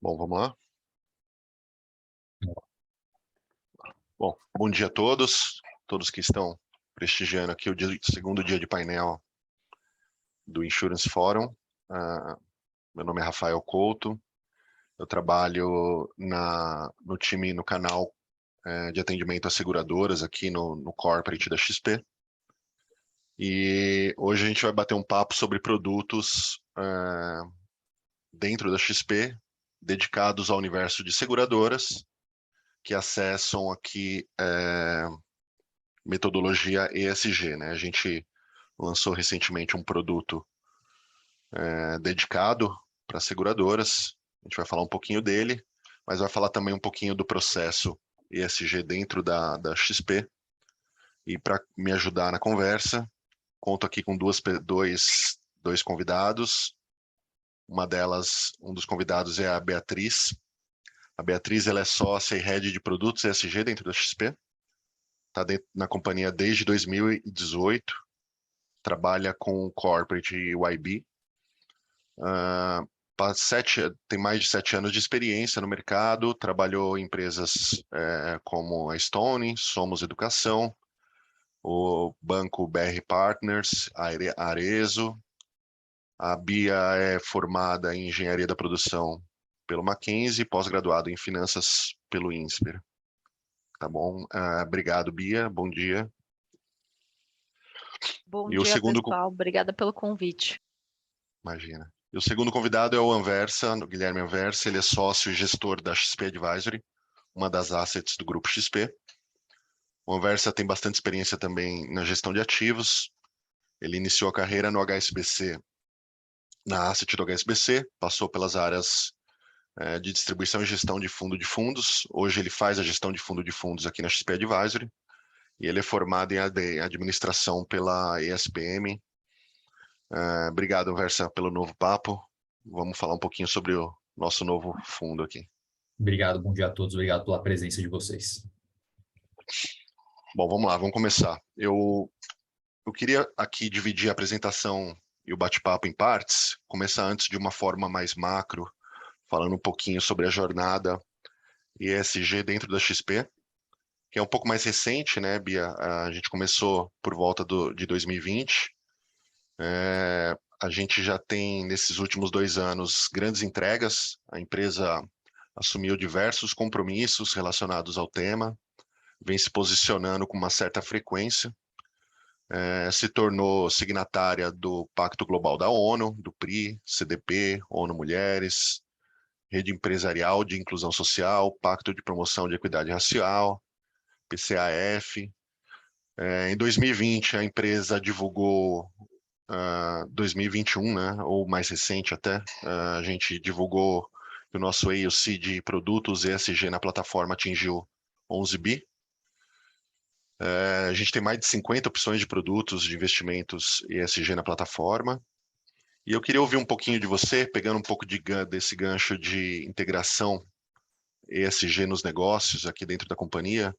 Bom, vamos lá? Bom, bom dia a todos que estão prestigiando aqui o segundo dia de painel do Insurance Forum. Meu nome é Rafael Couto, eu trabalho no time, no canal de atendimento às seguradoras aqui no Corporate da XP. E hoje a gente vai bater um papo sobre produtos dentro da XP, dedicados ao universo de seguradoras, que acessam aqui metodologia ESG, né? A gente lançou recentemente um produto dedicado para seguradoras. A gente vai falar um pouquinho dele, mas vai falar também um pouquinho do processo ESG dentro da XP. E para me ajudar na conversa, conto aqui com dois convidados. Um dos convidados é a Beatriz. A Beatriz, ela é sócia e head de produtos ESG dentro da XP. Está na companhia desde 2018. Trabalha com corporate e YB. Tem mais de 7 anos de experiência no mercado, trabalhou em empresas como a Stone, Somos Educação, o Banco BR Partners, a Arezo. A Bia é formada em Engenharia da Produção pelo Mackenzie, pós-graduada em Finanças pelo INSPER. Tá bom? Obrigado, Bia. Bom dia. Bom E o dia, segundo, pessoal. Obrigada pelo convite. imagina. E o segundo convidado é o Anversa, o Guilherme Anversa. Ele é sócio e gestor da XP Advisory, uma das assets do grupo XP. O Anversa tem bastante experiência também na gestão de ativos. Ele iniciou a carreira no HSBC, na asset do HSBC, passou pelas áreas de distribuição e gestão de fundos. Hoje ele faz a gestão de fundos aqui na XP Advisory. E ele é formado em administração pela ESPM. Obrigado, Anversa, pelo novo papo. Vamos falar um pouquinho sobre o nosso novo fundo aqui. Obrigado, bom dia a todos. Obrigado pela presença de vocês. Bom, vamos lá, vamos começar. Eu queria aqui dividir a apresentação e o bate-papo em partes, começar antes de uma forma mais macro, falando um pouquinho sobre a jornada ESG dentro da XP, que é um pouco mais recente, né, Bia? A gente começou por volta de 2020. A gente já tem, nesses últimos 2 anos, grandes entregas. A empresa assumiu diversos compromissos relacionados ao tema, vem se posicionando com uma certa frequência. Se tornou signatária do Pacto Global da ONU, do PRI, CDP, ONU Mulheres, Rede Empresarial de Inclusão Social, Pacto de Promoção de Equidade Racial, PCAF. Em 2020, a empresa divulgou, 2021, né, ou mais recente até, a gente divulgou que o nosso AUC de produtos ESG na plataforma atingiu 11 bi. A gente tem mais de 50 opções de produtos de investimentos ESG na plataforma. E eu queria ouvir um pouquinho de você, pegando um pouco desse gancho de integração ESG nos negócios aqui dentro da companhia.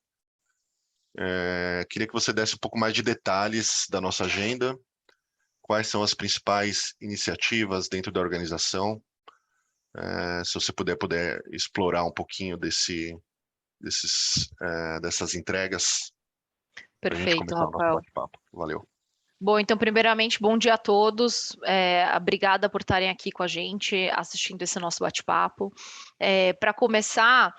Queria que você desse um pouco mais de detalhes da nossa agenda, quais são as principais iniciativas dentro da organização. Se você puder explorar um pouquinho dessas entregas, para a gente Perfeito, começar o nosso Rafael. bate-papo. Valeu. Bom, então, primeiramente, bom dia a todos. Obrigada por estarem aqui com a gente, assistindo esse nosso bate-papo. Para começar,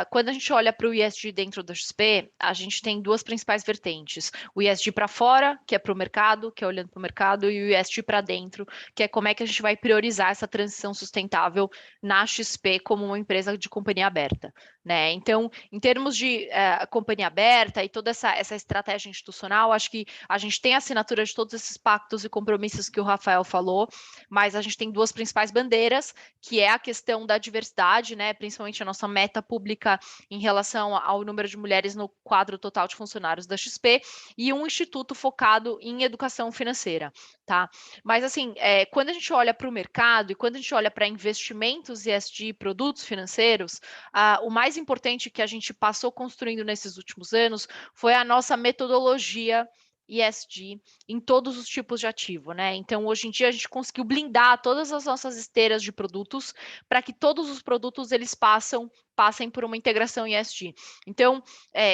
quando a gente olha para o ESG dentro da XP, a gente tem duas principais vertentes. O ESG para fora, que é para o mercado, que é olhando para o mercado, e o ESG para dentro, que é como é que a gente vai priorizar essa transição sustentável na XP como uma empresa de companhia aberta, né? Então, em termos de companhia aberta e toda essa estratégia institucional, acho que a gente tem a assinatura de todos esses pactos e compromissos que o Rafael falou, mas a gente tem duas principais bandeiras, que é a questão da diversidade, né, principalmente a nossa meta pública em relação ao número de mulheres no quadro total de funcionários da XP, e um instituto focado em educação financeira, tá? Mas assim, quando a gente olha para o mercado e quando a gente olha para investimentos ESG, produtos financeiros, o mais importante que a gente passou construindo nesses últimos anos foi a nossa metodologia ESG em todos os tipos de ativo, né? Então, hoje em dia, a gente conseguiu blindar todas as nossas esteiras de produtos para que todos os produtos eles passem por uma integração ESG. Então,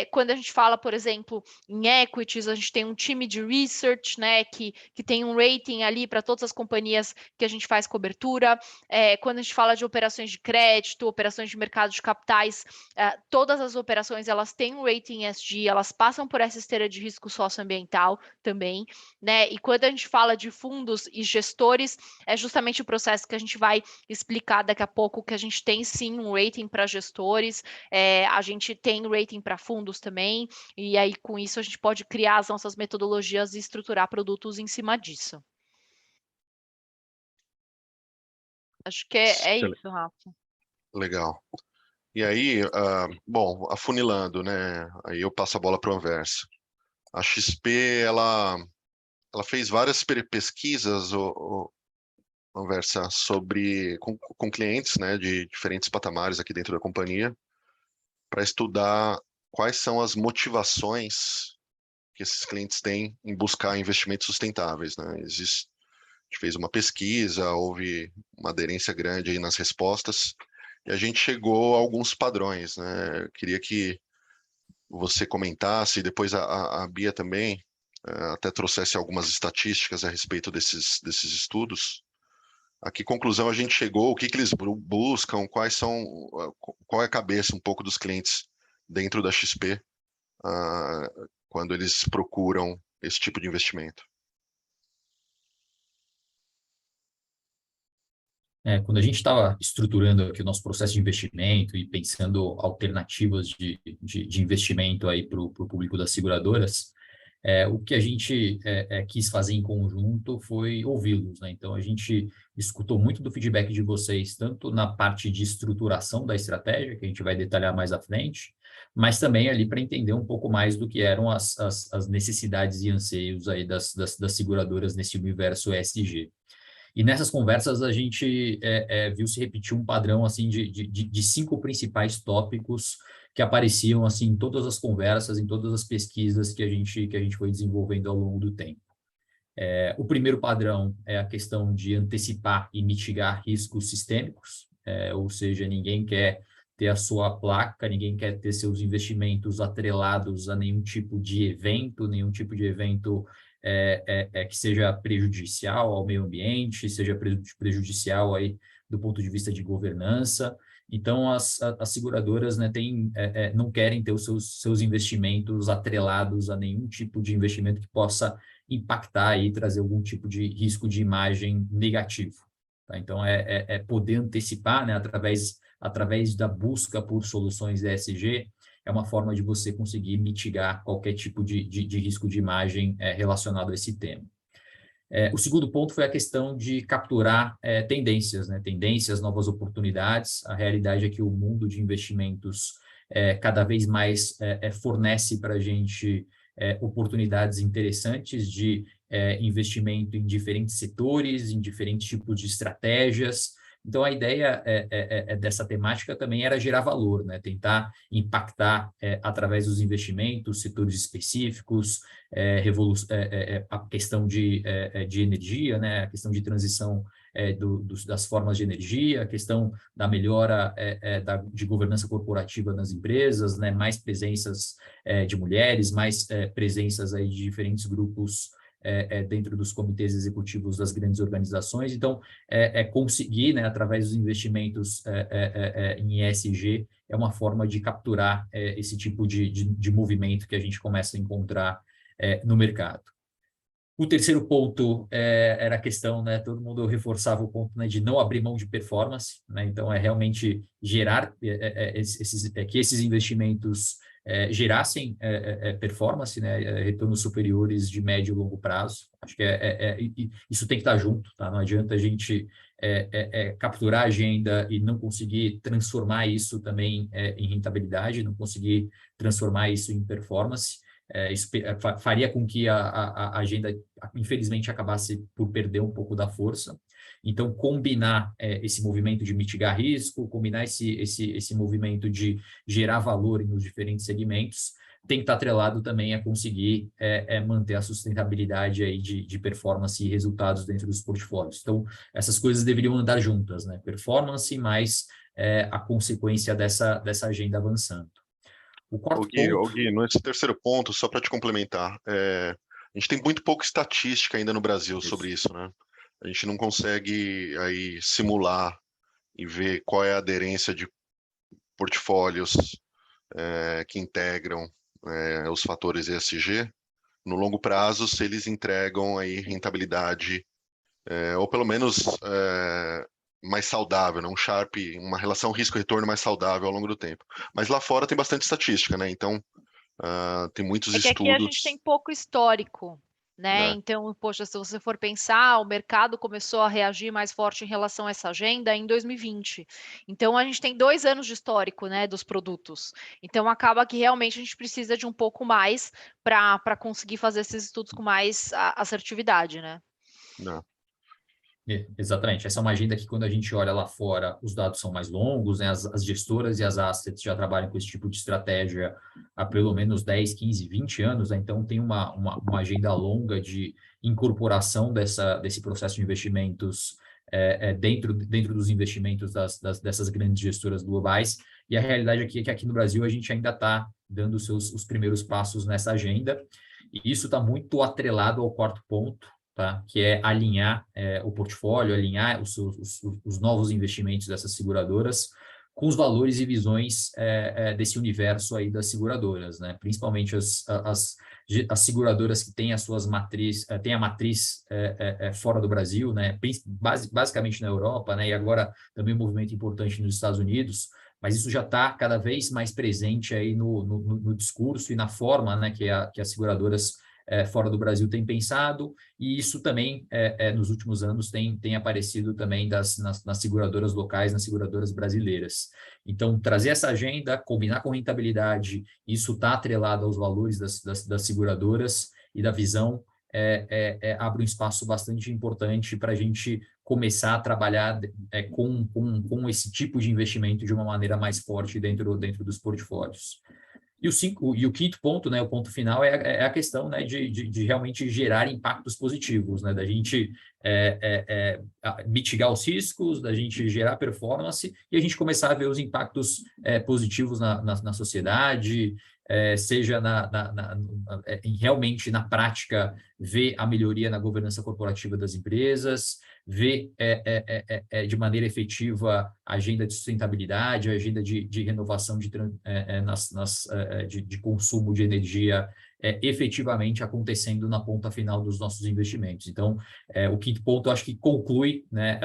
quando a gente fala, por exemplo, em equities, a gente tem um time de research, né, que tem um rating ali para todas as companhias que a gente faz cobertura. Quando a gente fala de operações de crédito, operações de mercado de capitais, todas as operações elas têm um rating ESG, elas passam por essa esteira de risco socioambiental também, né? E quando a gente fala de fundos e gestores, é justamente o processo que a gente vai explicar daqui a pouco, que a gente tem sim um rating para gestores, a gente tem rating para fundos também, e aí com isso a gente pode criar as nossas metodologias e estruturar produtos em cima disso. Acho que é isso, Rafa. Legal. E aí, bom, afunilando, né? Aí eu passo a bola para o Anversa. A XP, ela fez várias pesquisas, Anversa, com clientes, né, de diferentes patamares aqui dentro da companhia, para estudar quais são as motivações que esses clientes têm em buscar investimentos sustentáveis, né? A gente fez uma pesquisa, houve uma aderência grande aí nas respostas, e a gente chegou a alguns padrões, né? Eu queria que você comentasse, e depois a Bia também, até trouxesse algumas estatísticas a respeito desses estudos. A que conclusão a gente chegou, o que eles buscam, qual é a cabeça um pouco dos clientes dentro da XP, quando eles procuram esse tipo de investimento. Quando a gente estava estruturando aqui o nosso processo de investimento e pensando alternativas de investimento aí para o público das seguradoras, o que a gente quis fazer em conjunto foi ouvi-los, né? Então, a gente escutou muito do feedback de vocês, tanto na parte de estruturação da estratégia, que a gente vai detalhar mais à frente, mas também ali para entender um pouco mais do que eram as necessidades e anseios aí das seguradoras nesse universo ESG. E nessas conversas a gente viu se repetir um padrão assim de 5 principais tópicos que apareciam assim em todas as conversas, em todas as pesquisas que a gente foi desenvolvendo ao longo do tempo. O primeiro padrão é a questão de antecipar e mitigar riscos sistêmicos, ou seja, ninguém quer ter a sua placa, ninguém quer ter seus investimentos atrelados a nenhum tipo de evento que seja prejudicial ao meio ambiente, seja prejudicial aí do ponto de vista de governança. Então, as seguradoras, né, não querem ter os seus investimentos atrelados a nenhum tipo de investimento que possa impactar e trazer algum tipo de risco de imagem negativo. Tá? Então, poder antecipar, né, através da busca por soluções ESG, é uma forma de você conseguir mitigar qualquer tipo de risco de imagem relacionado a esse tema. O segundo ponto foi a questão de capturar tendências, né? Tendências, novas oportunidades. A realidade é que o mundo de investimentos cada vez mais fornece para a gente oportunidades interessantes de investimento em diferentes setores, em diferentes tipos de estratégias. Então, a ideia dessa temática também era gerar valor, né? Tentar impactar através dos investimentos, setores específicos, a questão de energia, né? A questão de transição das formas de energia, a questão da melhora de governança corporativa nas empresas, né? Mais presenças de mulheres, mais presenças aí de diferentes grupos dentro dos comitês executivos das grandes organizações. Então, conseguir, né, através dos investimentos em ESG, é uma forma de capturar esse tipo de movimento que a gente começa a encontrar no mercado. O terceiro ponto era a questão, né, todo mundo reforçava o ponto, né, de não abrir mão de performance, né? Então, realmente gerar que esses investimentos gerassem performance, né, retornos superiores de médio e longo prazo. Acho que isso tem que estar junto, tá? Não adianta a gente capturar a agenda e não conseguir transformar isso também em rentabilidade, não conseguir transformar isso em performance. Isso faria com que a agenda, infelizmente, acabasse por perder um pouco da força. Então, combinar esse movimento de mitigar risco, combinar esse movimento de gerar valor nos diferentes segmentos, tem que estar atrelado também a conseguir manter a sustentabilidade aí de performance e resultados dentro dos portfólios. Então, essas coisas deveriam andar juntas, né? Performance mais a consequência dessa agenda avançando. O quarto ponto... Gui, nesse terceiro ponto, só para te complementar, a gente tem muito pouca estatística ainda no Brasil sobre isso, né? A gente não consegue aí simular e ver qual é a aderência de portfólios que integram os fatores ESG. No longo prazo, se eles entregam aí rentabilidade, ou pelo menos mais saudável, né? Uma relação risco-retorno mais saudável ao longo do tempo. Mas lá fora tem bastante estatística, né? Então, tem muitos que aqui a gente tem pouco histórico, né? Então, poxa, se você for pensar, o mercado começou a reagir mais forte em relação a essa agenda em 2020. Então, a gente tem 2 anos de histórico, né, dos produtos. Então, acaba que realmente a gente precisa de um pouco mais para conseguir fazer esses estudos com mais assertividade, né? Não. Exatamente. Essa é uma agenda que, quando a gente olha lá fora, os dados são mais longos, né? As gestoras e as assets já trabalham com esse tipo de estratégia há pelo menos 10, 15, 20 anos, né? Então, tem uma agenda longa de incorporação desse processo de investimentos dentro dos investimentos dessas grandes gestoras globais. E a realidade aqui é que aqui no Brasil a gente ainda está dando os primeiros passos nessa agenda. E isso está muito atrelado ao quarto ponto, tá? Que é alinhar o portfólio, alinhar os novos investimentos dessas seguradoras com os valores e visões desse universo aí das seguradoras, né? Principalmente as seguradoras que têm as suas têm a matriz fora do Brasil, né? Basicamente na Europa, né? E agora também um movimento importante nos Estados Unidos, mas isso já está cada vez mais presente aí no discurso e na forma, né, que as seguradoras fora do Brasil têm pensado, e isso também, nos últimos anos, tem aparecido também nas seguradoras locais, nas seguradoras brasileiras. Então, trazer essa agenda, combinar com rentabilidade, isso está atrelado aos valores das seguradoras e da visão, abre um espaço bastante importante para a gente começar a trabalhar com esse tipo de investimento de uma maneira mais forte dentro dos portfólios. E o quinto ponto, né, o ponto final, é a questão, né, de realmente gerar impactos positivos, né, da gente mitigar os riscos, da gente gerar performance e a gente começar a ver os impactos positivos na sociedade, seja realmente na prática, ver a melhoria na governança corporativa das empresas, ver de maneira efetiva a agenda de sustentabilidade, a agenda de renovação de consumo de energia efetivamente acontecendo na ponta final dos nossos investimentos. Então, o quinto ponto, eu acho que conclui, né,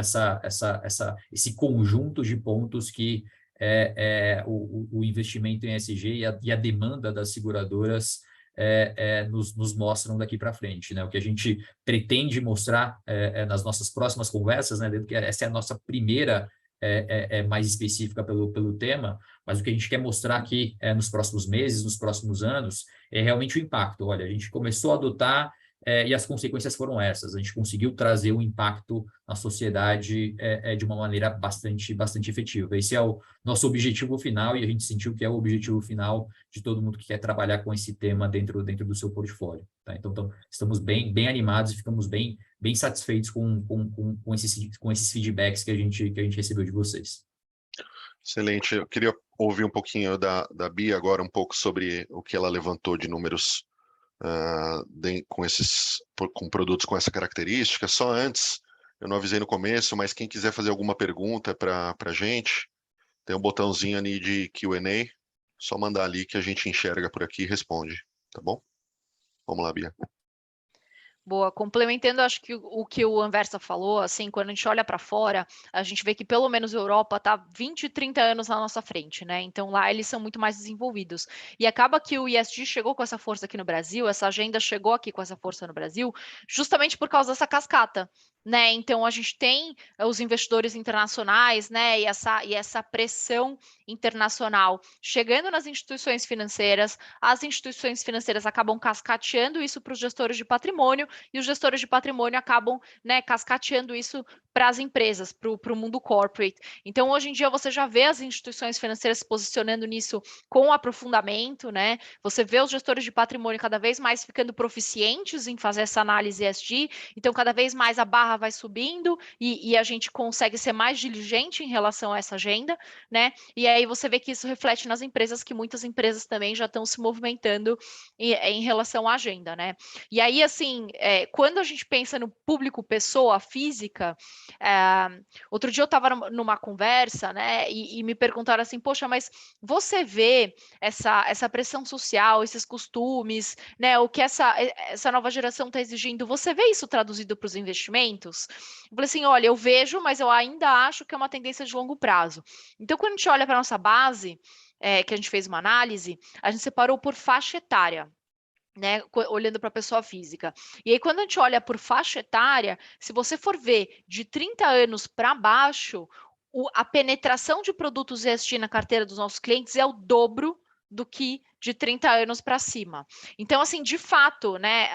esse conjunto de pontos que o investimento em ESG e a demanda das seguradoras nos mostram daqui para frente, né? O que a gente pretende mostrar nas nossas próximas conversas, né? Que essa é a nossa primeira mais específica pelo tema, mas o que a gente quer mostrar aqui nos próximos meses, nos próximos anos, é realmente o impacto. Olha, a gente começou a adotar e as consequências foram essas. A gente conseguiu trazer um impacto na sociedade de uma maneira bastante efetiva. Esse é o nosso objetivo final e a gente sentiu que é o objetivo final de todo mundo que quer trabalhar com esse tema dentro do seu portfólio. Tá? Então, estamos bem animados e ficamos bem satisfeitos com esses feedbacks que a gente recebeu de vocês. Excelente. Eu queria ouvir um pouquinho da Bia agora, um pouco sobre o que ela levantou de números com produtos com essa característica. Só antes, eu não avisei no começo, mas quem quiser fazer alguma pergunta para a gente, tem um botãozinho ali de Q&A, só mandar ali que a gente enxerga por aqui e responde, tá bom? Vamos lá, Bia. Boa, complementando, acho que o que o Anversa falou, assim, quando a gente olha para fora, a gente vê que pelo menos a Europa está 20, 30 anos na nossa frente, né? Então lá eles são muito mais desenvolvidos. E acaba que o ESG chegou com essa força aqui no Brasil, essa agenda chegou aqui com essa força no Brasil, justamente por causa dessa cascata, né? Então a gente tem os investidores internacionais, né? E essa pressão internacional chegando nas instituições financeiras, as instituições financeiras acabam cascateando isso para os gestores de patrimônio e os gestores de patrimônio acabam, né, cascateando isso para as empresas, para o mundo corporate. Então, hoje em dia, você já vê as instituições financeiras se posicionando nisso com aprofundamento, né? Você vê os gestores de patrimônio cada vez mais ficando proficientes em fazer essa análise ESG, então, cada vez mais a barra vai subindo e a gente consegue ser mais diligente em relação a essa agenda, né? E aí você vê que isso reflete nas empresas, que muitas empresas também já estão se movimentando em relação à agenda, né? E aí, assim, quando a gente pensa no público pessoa física, outro dia eu estava numa conversa, né, e me perguntaram assim, poxa, mas você vê essa pressão social, esses costumes, né, o que essa nova geração está exigindo, você vê isso traduzido para os investimentos? Eu falei assim, olha, eu vejo, mas eu ainda acho que é uma tendência de longo prazo. Então, quando a gente olha para a nossa base, que a gente fez uma análise, a gente separou por faixa etária, né, olhando para a pessoa física. E aí, quando a gente olha por faixa etária, se você for ver de 30 anos para baixo, a penetração de produtos ESG na carteira dos nossos clientes é o dobro do que de 30 anos para cima. Então, assim, de fato, né,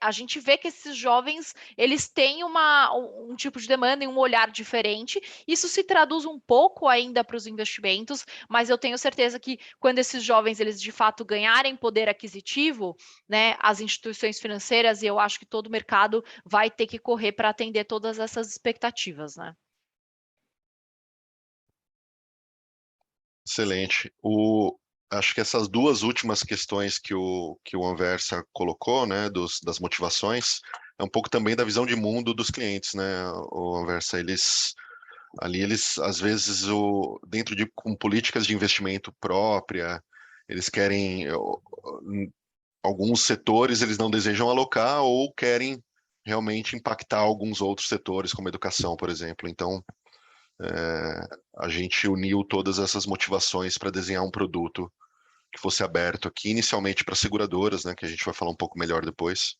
a gente vê que esses jovens, eles têm um tipo de demanda e um olhar diferente. Isso se traduz um pouco ainda para os investimentos, mas eu tenho certeza que quando esses jovens, eles de fato ganharem poder aquisitivo, né, as instituições financeiras, e eu acho que todo o mercado vai ter que correr para atender todas essas expectativas, né? Excelente. Acho que essas duas últimas questões que o Anversa colocou, né, das motivações, é um pouco também da visão de mundo dos clientes, né, o Anversa, eles, às vezes, dentro com políticas de investimento própria, eles querem, alguns setores eles não desejam alocar ou querem realmente impactar alguns outros setores, como educação, por exemplo. Então, a gente uniu todas essas motivações para desenhar um produto que fosse aberto aqui, inicialmente para seguradoras, né, que a gente vai falar um pouco melhor depois,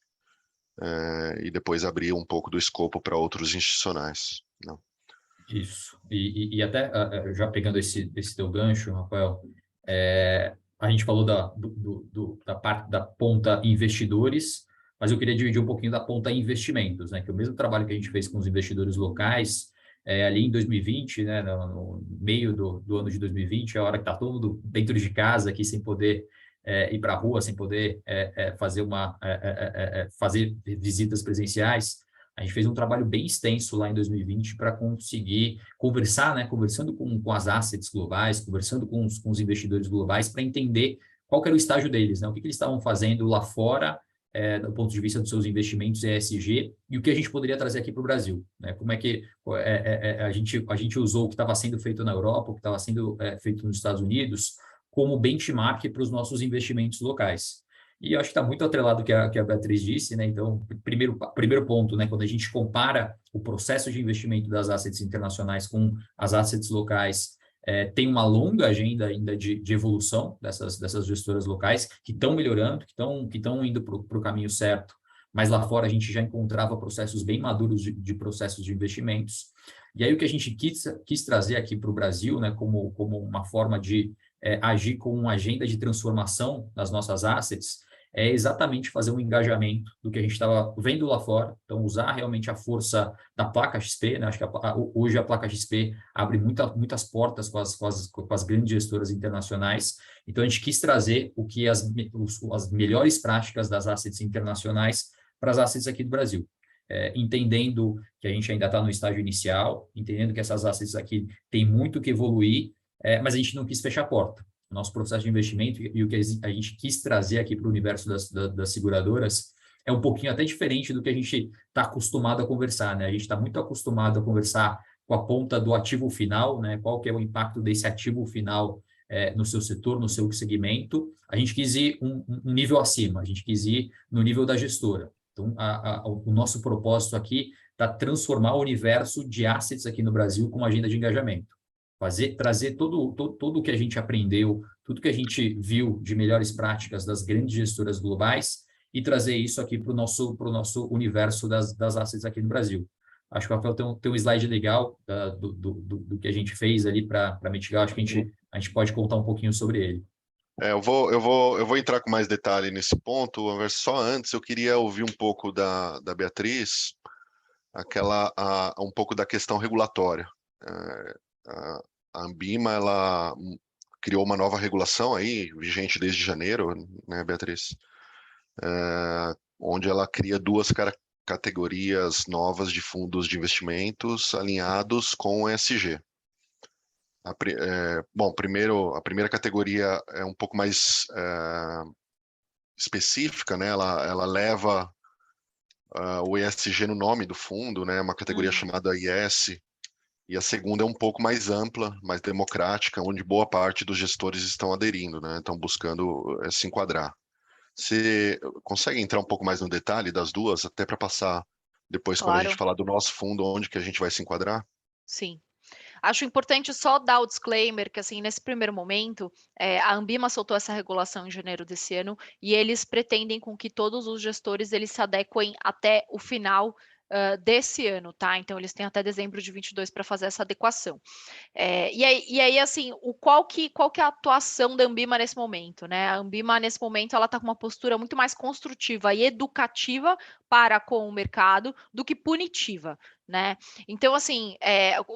e depois abrir um pouco do escopo para outros institucionais. Não. Isso. E até já pegando esse teu gancho, Rafael, a gente falou da parte da ponta investidores, mas eu queria dividir um pouquinho da ponta investimentos, né? Que o mesmo trabalho que a gente fez com os investidores locais, ali em 2020, né, no meio do ano de 2020, é a hora que está todo mundo dentro de casa aqui, sem poder ir para a rua, sem poder fazer visitas presenciais. A gente fez um trabalho bem extenso lá em 2020 para conseguir conversar, né, conversando com as assets globais, conversando com os investidores globais, para entender qual que era o estágio deles, né, o que eles estavam fazendo lá fora, do ponto de vista dos seus investimentos ESG, e o que a gente poderia trazer aqui para o Brasil, né? Como é que a gente usou o que estava sendo feito na Europa, o que estava sendo feito nos Estados Unidos, como benchmark para os nossos investimentos locais. E eu acho que está muito atrelado ao que a Beatriz disse, né? Então, primeiro ponto, né? Quando a gente compara o processo de investimento das assets internacionais com as assets locais, tem uma longa agenda ainda de evolução dessas gestoras locais que estão melhorando, que estão indo para o caminho certo, mas lá fora a gente já encontrava processos bem maduros de processos de investimentos. E aí o que a gente quis trazer aqui para o Brasil, né, como uma forma de agir com uma agenda de transformação das nossas assets, é exatamente fazer um engajamento do que a gente estava vendo lá fora. Então, usar realmente a força da placa XP, né? Acho que hoje a placa XP abre muitas portas com as grandes gestoras internacionais. Então, a gente quis trazer o que as melhores práticas das assets internacionais para as assets aqui do Brasil. Entendendo que a gente ainda está no estágio inicial, entendendo que essas assets aqui têm muito que evoluir, mas a gente não quis fechar a porta. O nosso processo de investimento e o que a gente quis trazer aqui para o universo das seguradoras é um pouquinho até diferente do que a gente está acostumado a conversar, né? A gente está muito acostumado a conversar com a ponta do ativo final, né? Qual que é o impacto desse ativo final no seu setor, no seu segmento. A gente quis ir um nível acima, a gente quis ir no nível da gestora. Então, o nosso propósito aqui está transformar o universo de assets aqui no Brasil com uma agenda de engajamento. Trazer todo o que a gente aprendeu, tudo que a gente viu de melhores práticas das grandes gestoras globais e trazer isso aqui para o nosso universo das assets aqui no Brasil. Acho que o Rafael tem um slide legal do que a gente fez ali para mitigar. Acho que a gente pode contar um pouquinho sobre ele. Eu vou entrar com mais detalhe nesse ponto, Anversa. Só antes eu queria ouvir um pouco da Beatriz, um pouco da questão regulatória. A Anbima, ela criou uma nova regulação aí, vigente desde janeiro, né, Beatriz? Onde ela cria duas categorias novas de fundos de investimentos alinhados com o ESG. Primeiro, a primeira categoria é um pouco mais específica, né? Ela leva o ESG no nome do fundo, né? Uma categoria chamada IS, e a segunda é um pouco mais ampla, mais democrática, onde boa parte dos gestores estão aderindo, né? Estão buscando se enquadrar. Você consegue entrar um pouco mais no detalhe das duas, até para passar depois, quando a gente Claro. falar do nosso fundo, onde que a gente vai se enquadrar? Sim. Acho importante só dar o disclaimer que, assim, nesse primeiro momento, a Anbima soltou essa regulação em janeiro desse ano e eles pretendem com que todos os gestores eles se adequem até o final desse ano, tá? Então, eles têm até dezembro de 22 para fazer essa adequação. E aí, assim, qual que é a atuação da Anbima nesse momento, né? A Anbima, nesse momento, ela está com uma postura muito mais construtiva e educativa para com o mercado do que punitiva, né? Então, assim,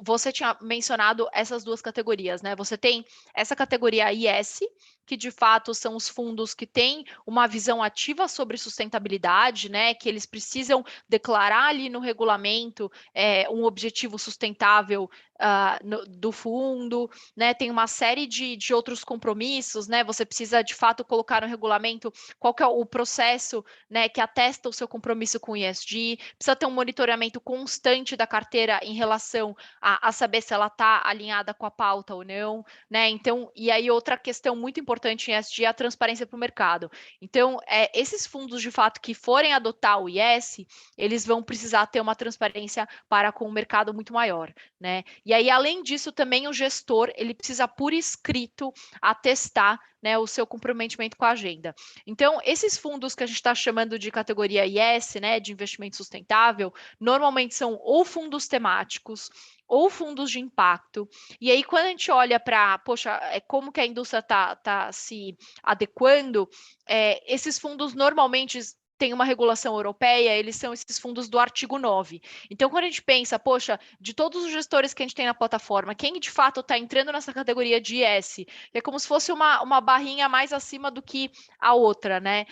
você tinha mencionado essas duas categorias, né? Você tem essa categoria IS, que de fato são os fundos que têm uma visão ativa sobre sustentabilidade, né? Que eles precisam declarar ali no regulamento um objetivo sustentável do fundo, né? Tem uma série de outros compromissos, né? Você precisa de fato colocar no regulamento qual que é o processo, né, que atesta o seu compromisso com o ESG, precisa ter um monitoramento constante da carteira em relação a saber se ela está alinhada com a pauta ou não, né? Então, e aí outra questão muito importante em ESG é a transparência para o mercado. Então, esses fundos de fato que forem adotar o IS, eles vão precisar ter uma transparência para com o mercado muito maior, né? E aí, além disso, também o gestor, ele precisa por escrito atestar, né, o seu comprometimento com a agenda. Então, esses fundos que a gente está chamando de categoria IS, né, de investimento sustentável, normalmente são ou fundos temáticos ou fundos de impacto. E aí, quando a gente olha para, poxa, como que a indústria tá se adequando, esses fundos normalmente tem uma regulação europeia, eles são esses fundos do artigo 9. Então, quando a gente pensa, poxa, de todos os gestores que a gente tem na plataforma, quem de fato está entrando nessa categoria de IS, que é como se fosse uma barrinha mais acima do que a outra, né?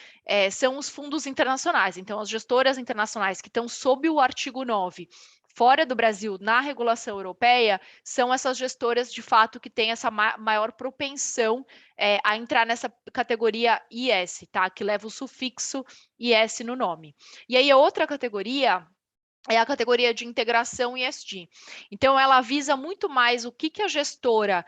São os fundos internacionais. Então, as gestoras internacionais que estão sob o artigo 9, fora do Brasil, na regulação europeia, são essas gestoras, de fato, que têm essa maior propensão a entrar nessa categoria IS, tá? Que leva o sufixo IS no nome. E aí, a outra categoria é a categoria de integração ESG. Então, ela visa muito mais o que a gestora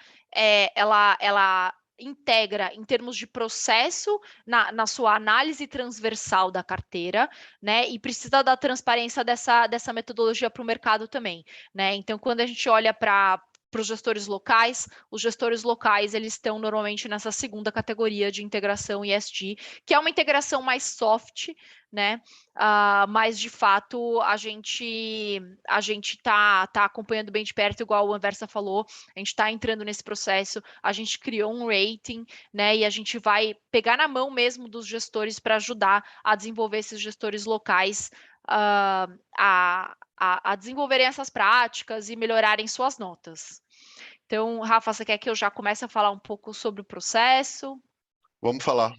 ela integra em termos de processo na sua análise transversal da carteira, né? E precisa da transparência dessa metodologia para o mercado também, né? Então, quando a gente olha para os gestores locais eles estão normalmente nessa segunda categoria de integração ESG, que é uma integração mais soft, né? Mas de fato a gente tá acompanhando bem de perto, igual o Anversa falou, a gente está entrando nesse processo, a gente criou um rating, né? E a gente vai pegar na mão mesmo dos gestores para ajudar a desenvolver esses gestores locais a desenvolverem essas práticas e melhorarem suas notas. Então, Rafa, você quer que eu já comece a falar um pouco sobre o processo? Vamos falar.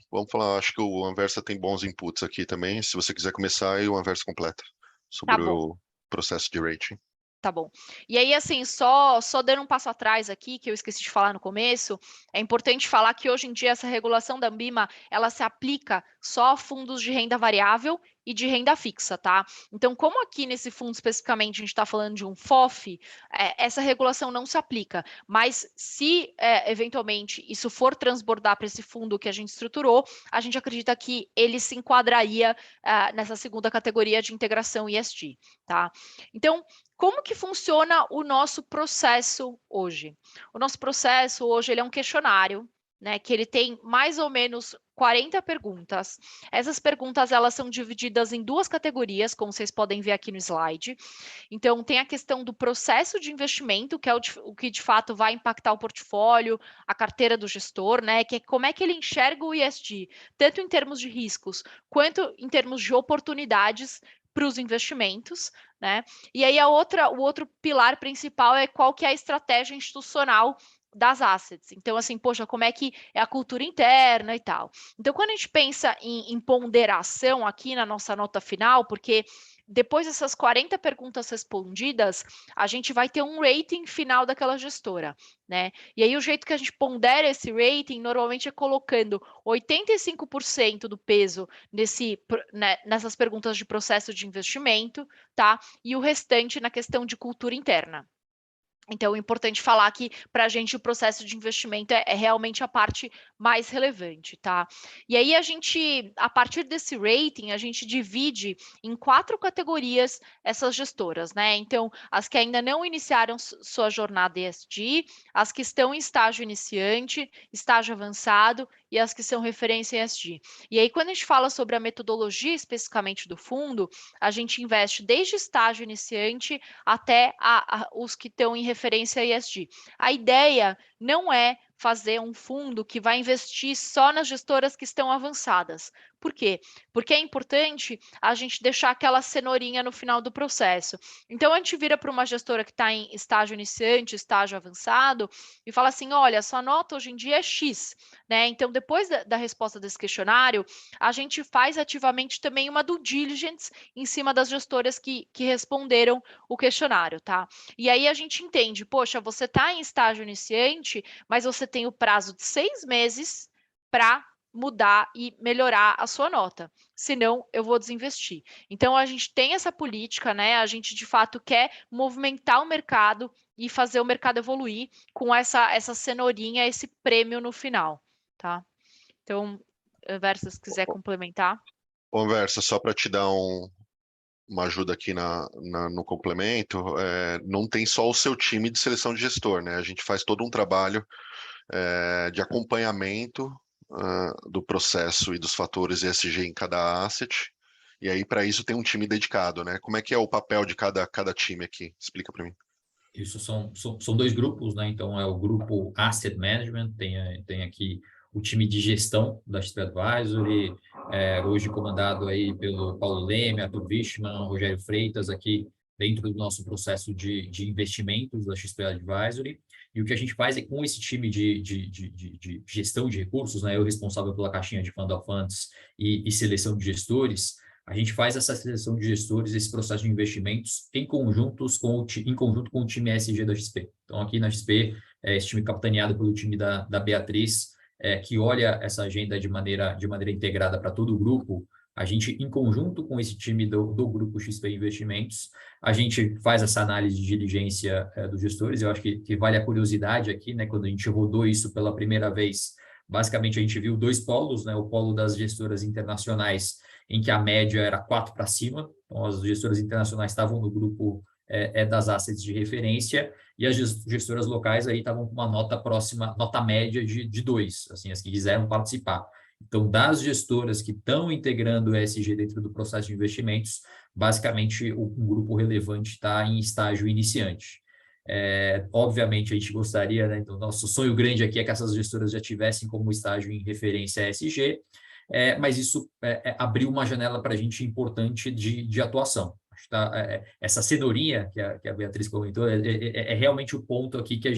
Acho que o Anversa tem bons inputs aqui também. Se você quiser começar, aí o Anversa completa Tá sobre bom. o processo de rating. Tá bom. E aí, assim, só dando um passo atrás aqui, que eu esqueci de falar no começo, é importante falar que hoje em dia essa regulação da Anbima, ela se aplica só a fundos de renda variável e de renda fixa, tá? Então, como aqui nesse fundo especificamente a gente está falando de um FOF, essa regulação não se aplica. Mas se eventualmente isso for transbordar para esse fundo que a gente estruturou, a gente acredita que ele se enquadraria nessa segunda categoria de integração ESG, tá? Então, como que funciona o nosso processo hoje? O nosso processo hoje ele é um questionário, né, que ele tem mais ou menos 40 perguntas. Essas perguntas, elas são divididas em duas categorias, como vocês podem ver aqui no slide. Então, tem a questão do processo de investimento, que é o que de fato vai impactar o portfólio, a carteira do gestor, né, que é como é que ele enxerga o ESG, tanto em termos de riscos, quanto em termos de oportunidades para os investimentos, né? E aí o outro pilar principal é qual que é a estratégia institucional das assets. Então, assim, poxa, como é que é a cultura interna e tal. Então, quando a gente pensa em ponderação aqui na nossa nota final, porque depois dessas 40 perguntas respondidas, a gente vai ter um rating final daquela gestora, né? E aí o jeito que a gente pondera esse rating normalmente é colocando 85% do peso nessas perguntas de processo de investimento, tá? E o restante na questão de cultura interna. Então, é importante falar que, para a gente, o processo de investimento é realmente a parte mais relevante, tá? E aí, a partir desse rating, a gente divide em 4 categorias essas gestoras, né? Então, as que ainda não iniciaram sua jornada ESG, as que estão em estágio iniciante, estágio avançado e as que são referência ESG. E aí, quando a gente fala sobre a metodologia especificamente do fundo, a gente investe desde estágio iniciante até os que estão em referência ESG. A ideia não é fazer um fundo que vai investir só nas gestoras que estão avançadas. Por quê? Porque é importante a gente deixar aquela cenourinha no final do processo. Então, a gente vira para uma gestora que está em estágio iniciante, estágio avançado, e fala assim, olha, sua nota hoje em dia é X, né? Então, depois da resposta desse questionário, a gente faz ativamente também uma due diligence em cima das gestoras que responderam o questionário, tá? E aí a gente entende, poxa, você está em estágio iniciante, mas você tem o prazo de 6 meses para mudar e melhorar a sua nota. Senão, eu vou desinvestir. Então, a gente tem essa política, né? A gente, de fato, quer movimentar o mercado e fazer o mercado evoluir com essa cenourinha, esse prêmio no final, tá? Então, Versa, se quiser complementar. Conversa, só para te dar uma ajuda aqui no complemento, não tem só o seu time de seleção de gestor, né? A gente faz todo um trabalho de acompanhamento do processo e dos fatores ESG em cada asset, e aí para isso tem um time dedicado, né? Como é que é o papel de cada time aqui? Explica para mim. Isso são 2 grupos, né? Então, é o grupo Asset Management, tem aqui o time de gestão da XP Advisory, hoje comandado aí pelo Paulo Leme, Arthur Wichmann, Rogério Freitas, aqui dentro do nosso processo de investimentos da XP Advisory. E o que a gente faz é com esse time de gestão de recursos, né? Eu responsável pela caixinha de Fund of Funds e seleção de gestores, a gente faz essa seleção de gestores, esse processo de investimentos em conjunto com o time ESG da XP. Então, aqui na XP, esse time capitaneado pelo time da Beatriz, que olha essa agenda de maneira integrada para todo o grupo, a gente, em conjunto com esse time do grupo XP Investimentos, a gente faz essa análise de diligência dos gestores. Eu acho que vale a curiosidade aqui, né? Quando a gente rodou isso pela primeira vez, basicamente a gente viu 2 polos, né? O polo das gestoras internacionais, em que a média era 4 para cima, então as gestoras internacionais estavam no grupo das assets de referência, e as gestoras locais aí estavam com uma nota próxima, nota média de 2, assim, as que quiseram participar. Então, das gestoras que estão integrando o ESG dentro do processo de investimentos, basicamente um grupo relevante está em estágio iniciante. Obviamente, a gente gostaria, né? Então, nosso sonho grande aqui é que essas gestoras já tivessem como estágio em referência ESG, mas isso abriu uma janela para a gente importante de atuação. Essa cenourinha que a Beatriz comentou é realmente o ponto aqui que a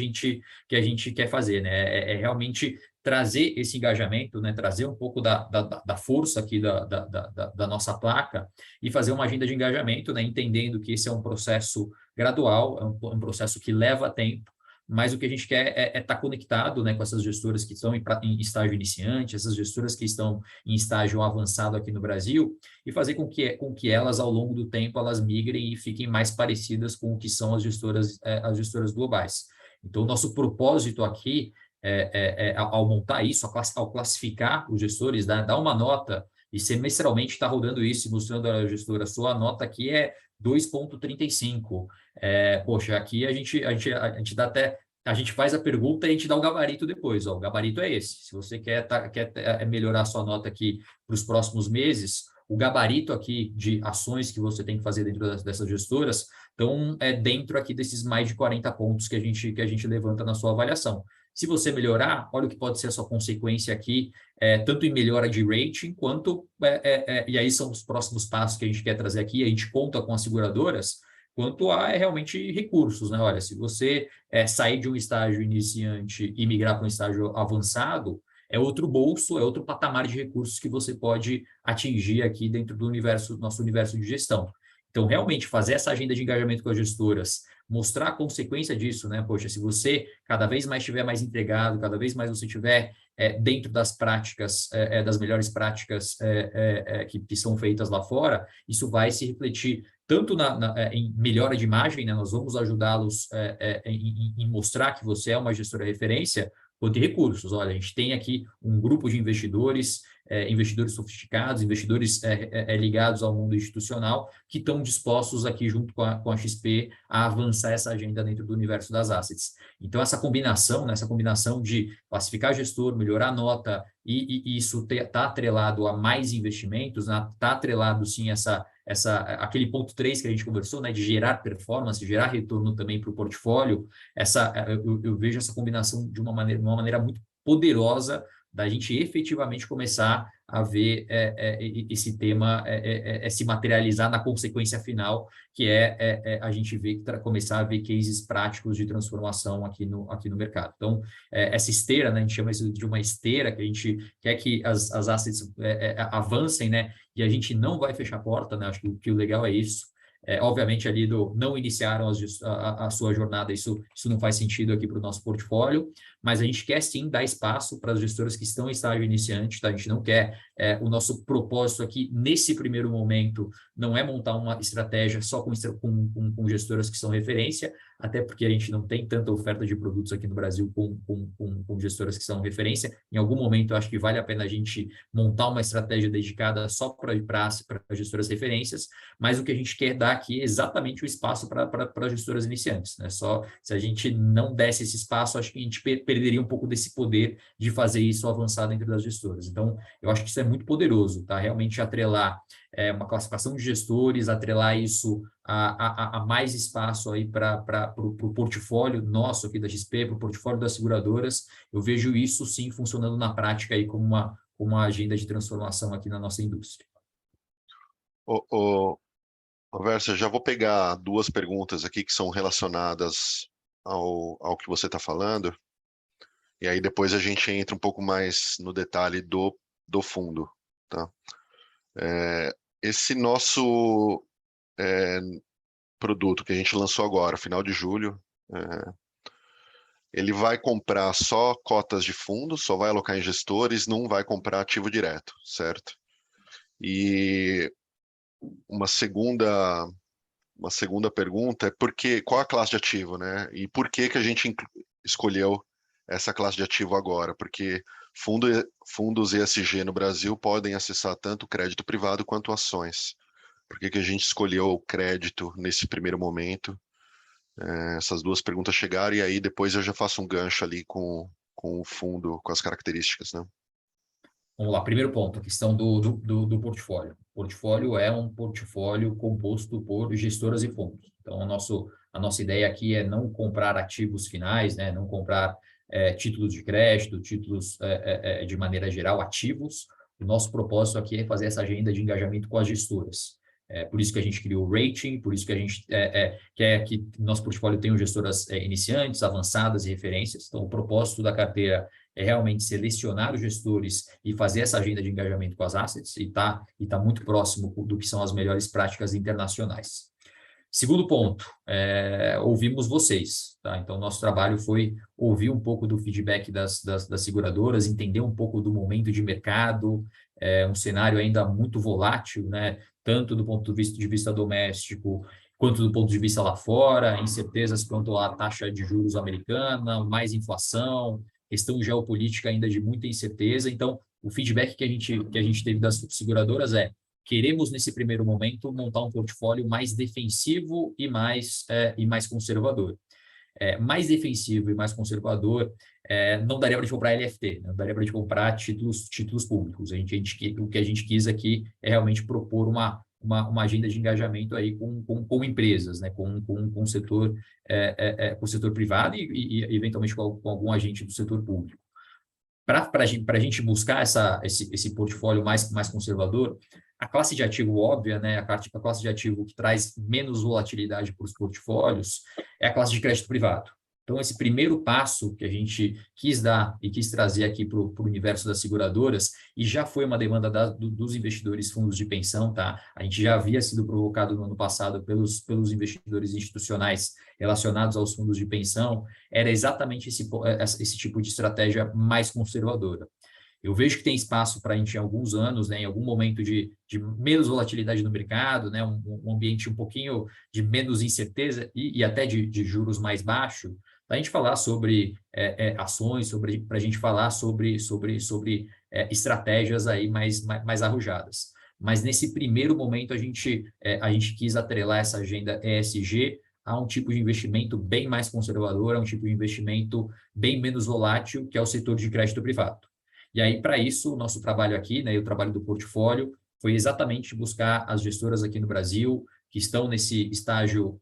gente quer fazer, né? É realmente trazer esse engajamento, né? Trazer um pouco da força aqui da nossa placa e fazer uma agenda de engajamento, né? Entendendo que esse é um processo gradual, é um processo que leva tempo, mas o que a gente quer é estar conectado, né, com essas gestoras que estão em estágio iniciante, essas gestoras que estão em estágio avançado aqui no Brasil, e fazer com que elas, ao longo do tempo, elas migrem e fiquem mais parecidas com o que são as gestoras globais. Então, o nosso propósito aqui ao montar isso, ao classificar os gestores, dar uma nota, e semestralmente está rodando isso, mostrando a gestora, sua nota aqui é 2,35. Poxa, aqui a gente dá até a gente faz a pergunta e a gente dá o gabarito depois. Ó, o gabarito é esse. Se você quer melhorar a sua nota aqui para os próximos meses, o gabarito aqui de ações que você tem que fazer dentro dessas gestoras, então é dentro aqui desses mais de 40 pontos que a gente levanta na sua avaliação. Se você melhorar, olha o que pode ser a sua consequência aqui, tanto em melhora de rating, quanto, e aí são os próximos passos que a gente quer trazer aqui, a gente conta com as seguradoras, quanto a realmente recursos, né? Olha, se você sair de um estágio iniciante e migrar para um estágio avançado, é outro bolso, é outro patamar de recursos que você pode atingir aqui dentro do nosso universo de gestão. Então, realmente, fazer essa agenda de engajamento com as gestoras, mostrar a consequência disso, né? Poxa, se você cada vez mais estiver mais integrado, cada vez mais você estiver dentro das práticas, das melhores práticas que são feitas lá fora, isso vai se refletir tanto em melhora de imagem, né? Nós vamos ajudá-los em mostrar que você é uma gestora referência, quanto em recursos. Olha, a gente tem aqui um grupo de investidores, investidores sofisticados, investidores ligados ao mundo institucional, que estão dispostos aqui, junto com a XP, a avançar essa agenda dentro do universo das assets. Então, essa combinação, né, essa combinação de classificar gestor, melhorar a nota, e isso está atrelado a mais investimentos, está, né, atrelado, sim, aquele ponto 3 que a gente conversou, né, de gerar performance, gerar retorno também para o portfólio, eu vejo essa combinação de uma maneira muito poderosa da gente efetivamente começar a ver esse tema se materializar na consequência final, que a gente começar a ver cases práticos de transformação aqui no mercado. Então, essa esteira, né, a gente chama isso de uma esteira, que a gente quer que as assets avancem, né, e a gente não vai fechar a porta, né, acho que o legal é isso. Obviamente, ali não iniciaram a sua jornada, isso não faz sentido aqui para o nosso portfólio, mas a gente quer sim dar espaço para as gestoras que estão em estágio iniciante, tá? A gente não quer, o nosso propósito aqui, nesse primeiro momento, não é montar uma estratégia só com gestoras que são referência, até porque a gente não tem tanta oferta de produtos aqui no Brasil com gestoras que são referência. Em algum momento, eu acho que vale a pena a gente montar uma estratégia dedicada só para gestoras referências, mas o que a gente quer dar aqui é exatamente o espaço para gestoras iniciantes, né? Só se a gente não desse esse espaço, acho que a gente perderia um pouco desse poder de fazer isso avançar dentro das gestoras. Então, eu acho que isso é muito poderoso, tá? Realmente atrelar uma classificação de gestores, atrelar isso a mais espaço aí para o portfólio nosso aqui da XP, para o portfólio das seguradoras. Eu vejo isso sim funcionando na prática aí como uma agenda de transformação aqui na nossa indústria. Versa, já vou pegar duas perguntas aqui que são relacionadas ao que você está falando, e aí depois a gente entra um pouco mais no detalhe do fundo, tá? Esse nosso produto que a gente lançou agora, final de julho, ele vai comprar só cotas de fundo, só vai alocar em gestores, não vai comprar ativo direto, certo? E uma segunda pergunta é qual a classe de ativo, né? E por que a gente escolheu essa classe de ativo agora? Porque fundos ESG no Brasil podem acessar tanto crédito privado quanto ações. Por que a gente escolheu o crédito nesse primeiro momento? Essas duas perguntas chegaram, e aí depois eu já faço um gancho ali com o fundo, com as características, né? Vamos lá, primeiro ponto, a questão do portfólio. O portfólio é um portfólio composto por gestoras e fundos. Então, a nossa ideia aqui é não comprar ativos finais, né? Não comprar títulos de crédito, títulos de maneira geral, ativos. O nosso propósito aqui é fazer essa agenda de engajamento com as gestoras. Por isso que a gente criou o rating, por isso que a gente quer que nosso portfólio tenha gestoras iniciantes, avançadas e referências. Então, o propósito da carteira é realmente selecionar os gestores e fazer essa agenda de engajamento com as assets e tá muito próximo do que são as melhores práticas internacionais. Segundo ponto, ouvimos vocês, tá? Então, nosso trabalho foi ouvir um pouco do feedback das seguradoras, entender um pouco do momento de mercado, um cenário ainda muito volátil, né? Tanto do ponto de vista doméstico, quanto do ponto de vista lá fora, incertezas quanto à taxa de juros americana, mais inflação, questão geopolítica ainda de muita incerteza. Então, o feedback que a gente teve das seguradoras queremos, nesse primeiro momento, montar um portfólio mais defensivo e mais conservador. mais defensivo e mais conservador, não daria para a gente comprar LFT, não daria para a gente comprar títulos públicos. O que a gente quis aqui é realmente propor uma agenda de engajamento aí com empresas, né, com o setor, com o setor privado e eventualmente com algum agente do setor público. Para a gente buscar esse portfólio mais conservador, a classe de ativo óbvia, né, a classe de ativo que traz menos volatilidade para os portfólios, é a classe de crédito privado. Então, esse primeiro passo que a gente quis dar e quis trazer aqui para o universo das seguradoras, e já foi uma demanda dos investidores fundos de pensão, tá? A gente já havia sido provocado no ano passado pelos investidores institucionais relacionados aos fundos de pensão, era exatamente esse tipo de estratégia mais conservadora. Eu vejo que tem espaço para a gente, em alguns anos, né, em algum momento de menos volatilidade no mercado, né, um ambiente um pouquinho de menos incerteza e até de juros mais baixos, para a gente falar sobre ações, para a gente falar sobre estratégias aí mais arrojadas. Mas nesse primeiro momento a gente quis atrelar essa agenda ESG a um tipo de investimento bem mais conservador, a um tipo de investimento bem menos volátil, que é o setor de crédito privado. E aí, para isso, o nosso trabalho aqui, né, o trabalho do portfólio, foi exatamente buscar as gestoras aqui no Brasil, que estão nesse estágio,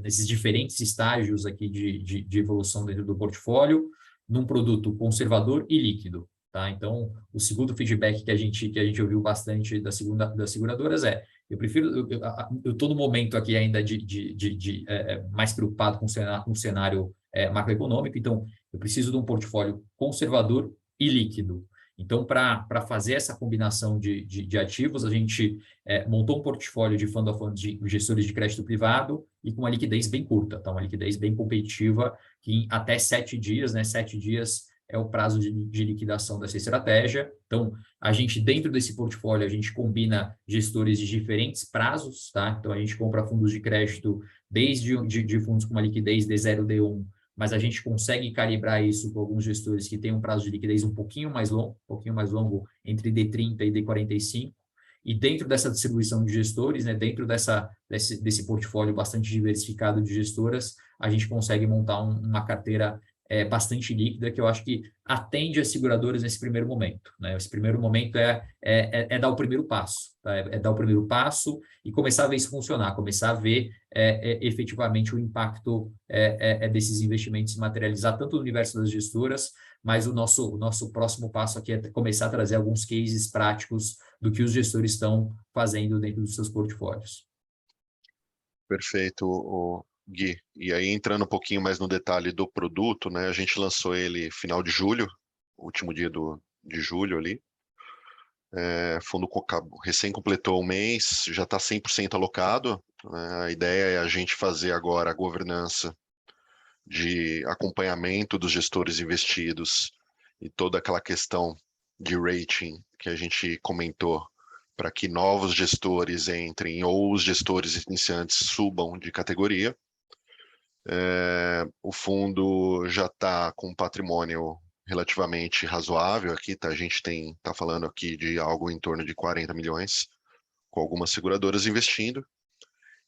nesses diferentes estágios aqui de evolução dentro do portfólio, num produto conservador e líquido. Tá? Então, o segundo feedback que a gente ouviu bastante das seguradoras eu estou no momento aqui ainda mais preocupado com o cenário macroeconômico, então eu preciso de um portfólio conservador e líquido. Então, para fazer essa combinação de ativos, a gente montou um portfólio de fund of funds de gestores de crédito privado e com uma liquidez bem curta, tá? Uma liquidez bem competitiva, que em até 7 dias, né? 7 dias é o prazo de liquidação dessa estratégia. Então, a gente, dentro desse portfólio, a gente combina gestores de diferentes prazos, tá? Então, a gente compra fundos de crédito desde de fundos com uma liquidez D0, D1, mas a gente consegue calibrar isso com alguns gestores que têm um prazo de liquidez um pouquinho mais longo, entre D30 e D45, e dentro dessa distribuição de gestores, né, dentro desse portfólio bastante diversificado de gestoras, a gente consegue montar uma carteira bastante líquida, que eu acho que atende as seguradoras nesse primeiro momento, né? Esse primeiro momento é dar o primeiro passo, tá? É dar o primeiro passo e começar a ver isso funcionar, começar a ver efetivamente o impacto desses investimentos se materializar tanto no universo das gestoras, mas o nosso próximo passo aqui é começar a trazer alguns cases práticos do que os gestores estão fazendo dentro dos seus portfólios. Perfeito, Gui. E aí, entrando um pouquinho mais no detalhe do produto, né? A gente lançou ele final de julho, último dia de julho ali. Fundo recém completou o mês, já está 100% alocado. Né? A ideia é a gente fazer agora a governança de acompanhamento dos gestores investidos e toda aquela questão de rating que a gente comentou, para que novos gestores entrem ou os gestores iniciantes subam de categoria. O fundo já está com um patrimônio relativamente razoável aqui, tá? A gente está falando aqui de algo em torno de 40 milhões, com algumas seguradoras investindo.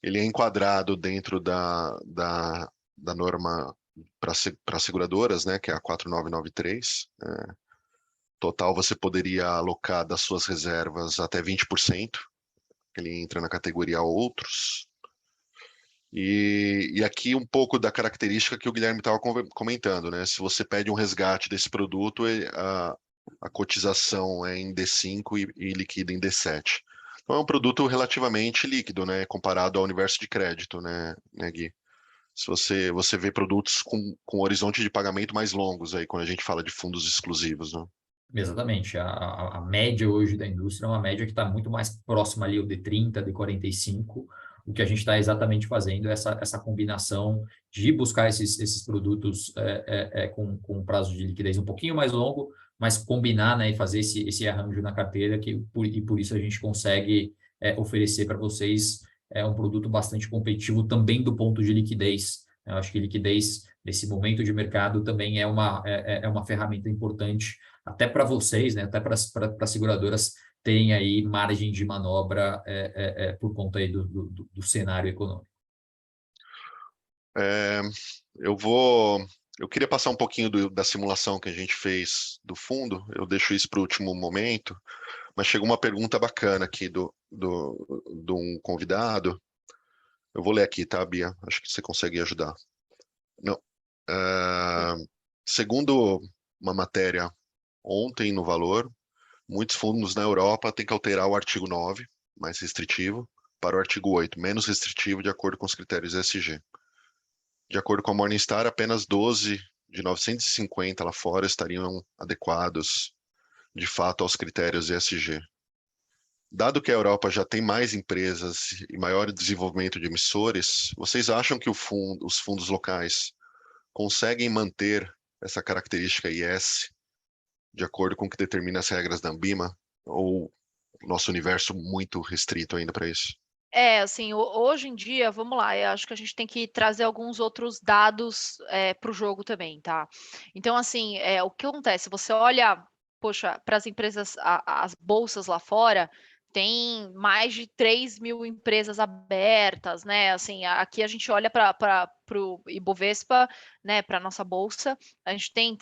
Ele é enquadrado dentro da norma para seguradoras, né, que é a 4993. Total, você poderia alocar das suas reservas até 20%, ele entra na categoria outros. E aqui um pouco da característica que o Guilherme estava comentando, né? Se você pede um resgate desse produto, a cotização é em D5 e liquida em D7. Então é um produto relativamente líquido, né? Comparado ao universo de crédito, né Gui? Se você vê produtos com horizonte de pagamento mais longos aí, quando a gente fala de fundos exclusivos, né? Exatamente. A média hoje da indústria é uma média que está muito mais próxima ali ao D30, D45. O que a gente está exatamente fazendo é essa combinação de buscar esses produtos com prazo de liquidez um pouquinho mais longo, mas combinar, né, e fazer esse arranjo na carteira, e por isso a gente consegue oferecer para vocês um produto bastante competitivo também do ponto de liquidez. Eu acho que liquidez, nesse momento de mercado, também é uma ferramenta importante até para vocês, né, até para as seguradoras terem aí margem de manobra por conta aí do cenário econômico. eu queria passar um pouquinho da simulação que a gente fez do fundo, eu deixo isso para o último momento, mas chegou uma pergunta bacana aqui de um convidado. Eu vou ler aqui, tá, Bia? Acho que você consegue ajudar. Não. Segundo uma matéria ontem no Valor, muitos fundos na Europa têm que alterar o artigo 9, mais restritivo, para o artigo 8, menos restritivo, de acordo com os critérios ESG. De acordo com a Morningstar, apenas 12 de 950 lá fora estariam adequados, de fato, aos critérios ESG. Dado que a Europa já tem mais empresas e maior desenvolvimento de emissores, vocês acham que os fundos locais conseguem manter essa característica IS de acordo com o que determina as regras da Anbima? Ou o nosso universo muito restrito ainda para isso? Assim, hoje em dia, vamos lá, eu acho que a gente tem que trazer alguns outros dados para o jogo também, tá? Então, assim, o que acontece? Você olha, poxa, para as empresas, as bolsas lá fora, tem mais de 3.000 empresas abertas, né? Assim, aqui a gente olha para o Ibovespa, né, para a nossa bolsa, a gente tem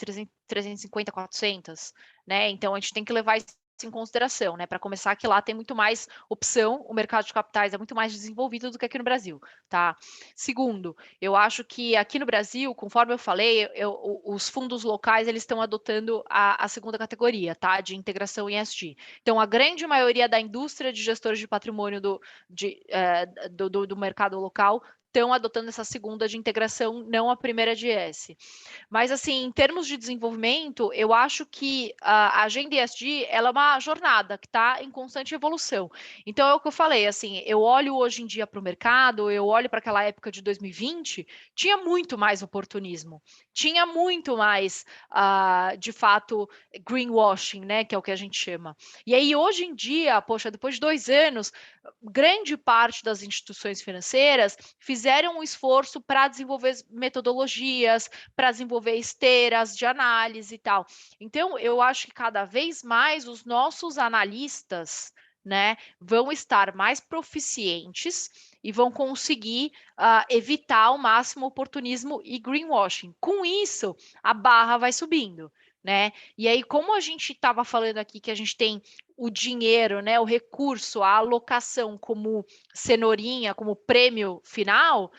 350, 400, né? Então, a gente tem que levar isso em consideração, né? Para começar, que lá tem muito mais opção, o mercado de capitais é muito mais desenvolvido do que aqui no Brasil, tá? Segundo, eu acho que aqui no Brasil, conforme eu falei, os fundos locais eles estão adotando a segunda categoria, tá? De integração em ESG. Então, a grande maioria da indústria de gestores de patrimônio do mercado local estão adotando essa segunda de integração, não a primeira de ES. Mas, assim, em termos de desenvolvimento, eu acho que a agenda ESG ela é uma jornada que está em constante evolução. Então, é o que eu falei, assim, eu olho hoje em dia para o mercado, eu olho para aquela época de 2020, tinha muito mais oportunismo, tinha muito mais, de fato, greenwashing, né, que é o que a gente chama. E aí, hoje em dia, poxa, depois de 2 anos, grande parte das instituições financeiras fizeram um esforço para desenvolver metodologias, para desenvolver esteiras de análise e tal. Então, eu acho que cada vez mais os nossos analistas, né, vão estar mais proficientes e vão conseguir evitar ao máximo oportunismo e greenwashing. Com isso, a barra vai subindo, né? E aí, como a gente estava falando aqui que a gente tem o dinheiro, né, o recurso, a alocação como cenourinha, como prêmio final,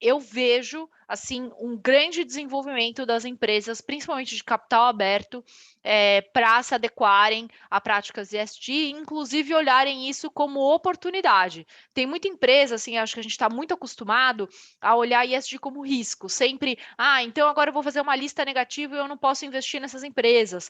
eu vejo assim um grande desenvolvimento das empresas, principalmente de capital aberto, para se adequarem a práticas ESG, inclusive olharem isso como oportunidade. Tem muita empresa, assim, acho que a gente está muito acostumado a olhar ESG como risco, sempre, então agora eu vou fazer uma lista negativa e eu não posso investir nessas empresas.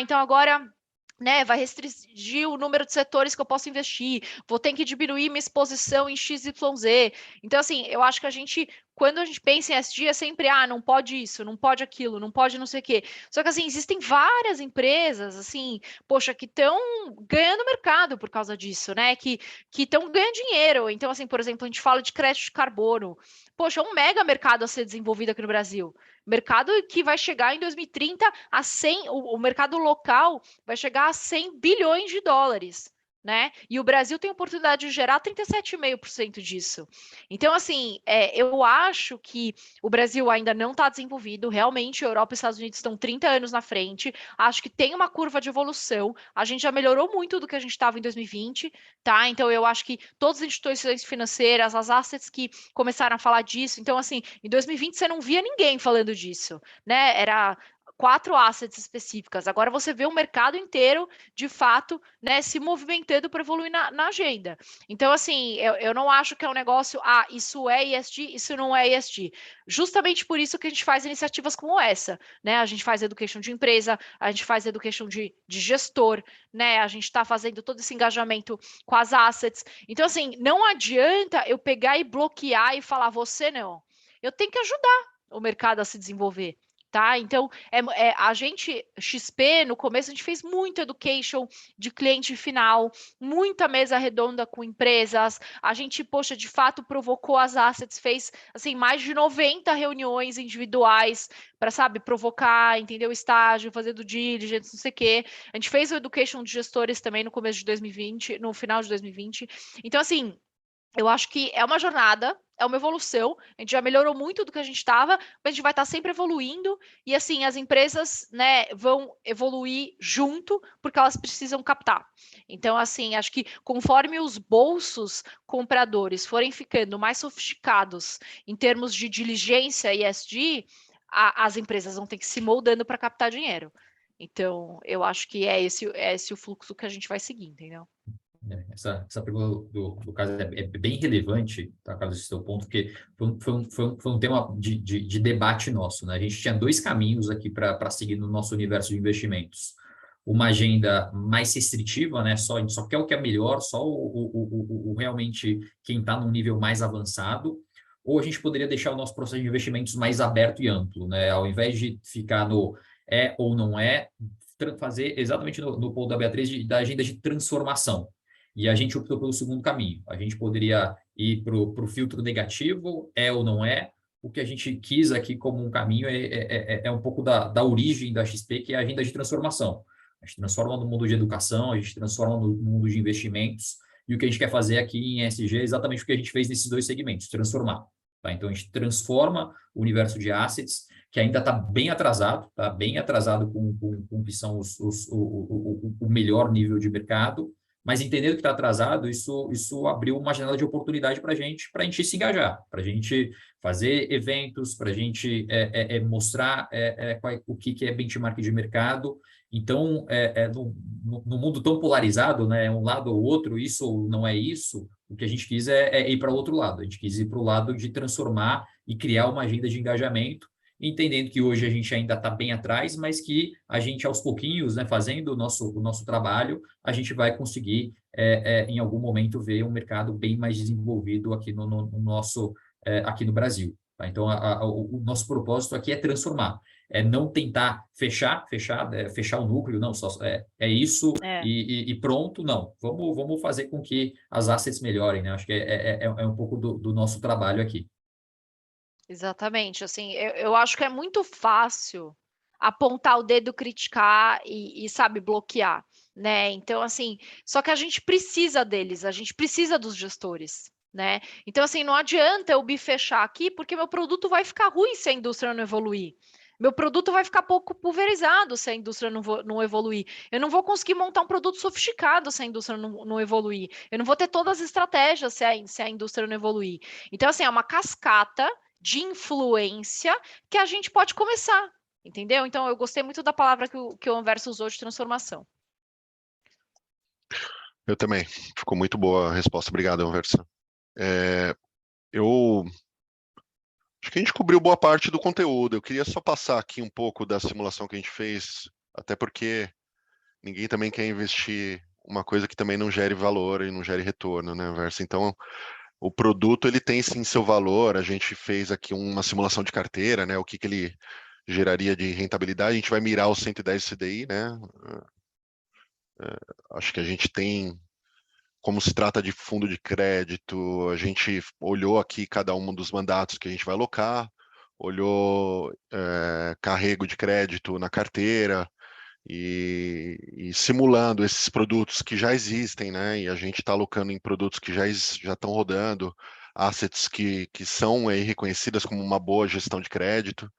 Então agora, né, vai restringir o número de setores que eu posso investir, vou ter que diminuir minha exposição em XYZ. Então, assim, eu acho que quando a gente pensa em ESG, é sempre, não pode isso, não pode aquilo, não pode não sei o quê. Só que, assim, existem várias empresas, assim, poxa, que estão ganhando mercado por causa disso, né, que estão ganhando dinheiro. Então, assim, por exemplo, a gente fala de crédito de carbono. Poxa, é um mega mercado a ser desenvolvido aqui no Brasil. Mercado que vai chegar em 2030 a 100, o mercado local vai chegar a 100 bilhões de dólares, né? E o Brasil tem a oportunidade de gerar 37,5% disso. Então, assim, eu acho que o Brasil ainda não está desenvolvido, realmente a Europa e os Estados Unidos estão 30 anos na frente, acho que tem uma curva de evolução, a gente já melhorou muito do que a gente estava em 2020, tá? Então, eu acho que todas as instituições financeiras, as assets que começaram a falar disso, então, assim, em 2020 você não via ninguém falando disso, né? Era 4 assets específicas. Agora você vê o mercado inteiro, de fato, né, se movimentando para evoluir na agenda. Então, assim, eu não acho que é um negócio, isso é ESG, isso não é ESG. Justamente por isso que a gente faz iniciativas como essa, né? A gente faz education de empresa, a gente faz education de gestor, né? A gente está fazendo todo esse engajamento com as assets. Então, assim, não adianta eu pegar e bloquear e falar, você não. Eu tenho que ajudar o mercado a se desenvolver. Tá? Então, a gente, XP, no começo, a gente fez muito education de cliente final, muita mesa redonda com empresas, a gente, poxa, de fato, provocou as assets, fez, assim, mais de 90 reuniões individuais para, sabe, provocar, entender o estágio, fazer do diligence, não sei o quê. A gente fez o education de gestores também no começo de 2020, no final de 2020. Então, assim, Eu acho que é uma jornada, é uma evolução. A gente já melhorou muito do que a gente estava, mas a gente vai estar sempre evoluindo. E assim, as empresas, né, vão evoluir junto, porque elas precisam captar. Então, assim, acho que conforme os bolsos compradores forem ficando mais sofisticados em termos de diligência e ESG, as empresas vão ter que se moldando para captar dinheiro. Então, eu acho que é esse o fluxo que a gente vai seguir, entendeu? Essa pergunta do caso é bem relevante, tá, Carlos, esse teu ponto, porque foi um tema de debate nosso, né? A gente tinha dois caminhos aqui para seguir no nosso universo de investimentos. Uma agenda mais restritiva, né? Só quer o que é melhor, só o realmente quem está num nível mais avançado, ou a gente poderia deixar o nosso processo de investimentos mais aberto e amplo, né? Ao invés de ficar no é ou não é, fazer exatamente no ponto da Beatriz da agenda de transformação. E a gente optou pelo segundo caminho. A gente poderia ir para o filtro negativo, é ou não é. O que a gente quis aqui como um caminho é um pouco da origem da XP, que é a agenda de transformação. A gente transforma no mundo de educação, a gente transforma no mundo de investimentos, e o que a gente quer fazer aqui em ESG é exatamente o que a gente fez nesses dois segmentos, transformar. Tá? Então, a gente transforma o universo de assets, que ainda está bem atrasado, tá? Bem atrasado com o que são o melhor nível de mercado, mas entendendo que está atrasado, isso abriu uma janela de oportunidade para a gente se engajar, para a gente fazer eventos, para a gente mostrar o que é benchmark de mercado. Então, no mundo tão polarizado, né, um lado ou outro, isso ou não é isso, o que a gente quis é ir para o outro lado. A gente quis ir para o lado de transformar e criar uma agenda de engajamento, entendendo que hoje a gente ainda está bem atrás, mas que a gente, aos pouquinhos, né, fazendo o nosso trabalho, a gente vai conseguir, em algum momento, ver um mercado bem mais desenvolvido aqui no nosso, aqui no Brasil. Tá? Então, o nosso propósito aqui é transformar. É não tentar fechar o núcleo, não, só é isso e pronto, não. Vamos fazer com que as assets melhorem, né? Acho que é um pouco do nosso trabalho aqui. Exatamente, assim, eu acho que é muito fácil apontar o dedo, criticar e sabe, bloquear, né? Então, assim, só que a gente precisa deles, a gente precisa dos gestores, né? Então, assim, não adianta eu me fechar aqui, porque meu produto vai ficar ruim se a indústria não evoluir. Meu produto vai ficar pouco pulverizado se a indústria não evoluir. Eu não vou conseguir montar um produto sofisticado se a indústria não evoluir. Eu não vou ter todas as estratégias se a indústria não evoluir. Então, assim, é uma cascata de influência que a gente pode começar, entendeu? Então, eu gostei muito da palavra que o Anverso usou de transformação. Eu também. Ficou muito boa a resposta. Obrigado, Anversa. Eu acho que a gente cobriu boa parte do conteúdo. Eu queria só passar aqui um pouco da simulação que a gente fez, até porque ninguém também quer investir uma coisa que também não gere valor e não gere retorno, né, Anversa? Então, o produto, ele tem sim seu valor. A gente fez aqui uma simulação de carteira, né? O que ele geraria de rentabilidade. A gente vai mirar os 110 CDI, né? Acho que a gente tem, como se trata de fundo de crédito, a gente olhou aqui cada um dos mandatos que a gente vai alocar, olhou carrego de crédito na carteira e simulando esses produtos que já existem, né? E a gente está alocando em produtos que já estão rodando, assets que são aí reconhecidas como uma boa gestão de crédito.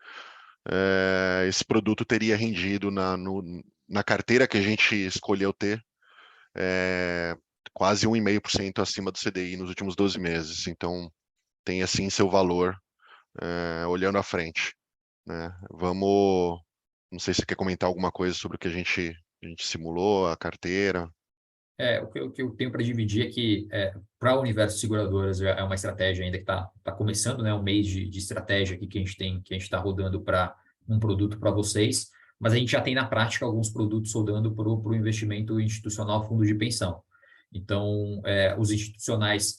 Esse produto teria rendido na carteira que a gente escolheu ter, quase 1,5% acima do CDI nos últimos 12 meses. Então, tem assim seu valor, olhando à frente, né? Não sei se você quer comentar alguma coisa sobre o que a gente simulou, a carteira. O que eu tenho para dividir é que, para o universo de seguradoras, é uma estratégia ainda que está começando, né? Um mês de estratégia aqui que a gente está rodando para um produto para vocês, mas a gente já tem na prática alguns produtos rodando para o investimento institucional, fundo de pensão. Então, os institucionais